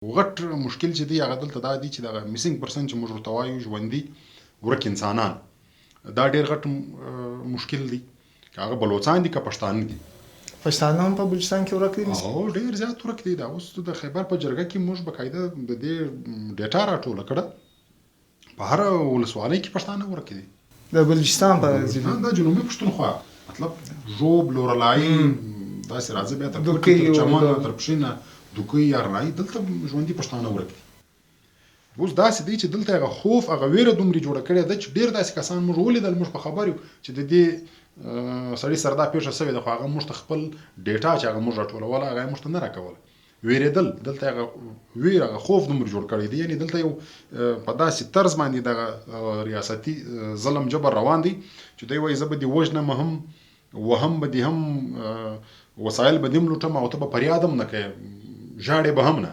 غټ مشکل چې دی هغه دلته دا دی چې دغه میسنګ پرسن چې موږ ورته وایو ژوندي ورک انسانان دا ډېر غټ مشکل دی که هغه بلوڅان دي که پښتانه دي. پښتانه هم په بلوچستان کې ورک دي؟ او ډېر زیات ورک دي. دا اوس د خیبر په جرګه کې موږ بقاعده د دې ډیټا راټوله کړه په هر ولسوالۍ کې پښتانه ورک دي. د بلوچستان په دا جنوبي پښتونخوا مطلب ژوب لورلایي داسې راځي بیا تر چمن تر پښینه دوکۍ یارلایي دلته ژوندي پښتانه ورک دي. اوس داسې دی چې دلته هغه خوف هغه ویره دومره جوړه کړې ده چې ډېر داسې کسان موږ ولیدل موږ په خبر یو چې د دې سړي سره دا پیښه سوې ده خو هغه موږ ته خپل ډیټا چې هغه موږ راټولوله هغه موږ ته نه راکوله. ویرېدل دلته هغه ویره هغه خوف دومره جوړ کړی دی. یعنې دلته یو په داسې طرز باندې دغه ریاستي ظلم جبر روان دی چې دوی وایي زه به دې وژنم هم وهم به دې هم وسایل به دې هم لوټم او ته به فریاد هم نه کوې ژاړې به هم نه.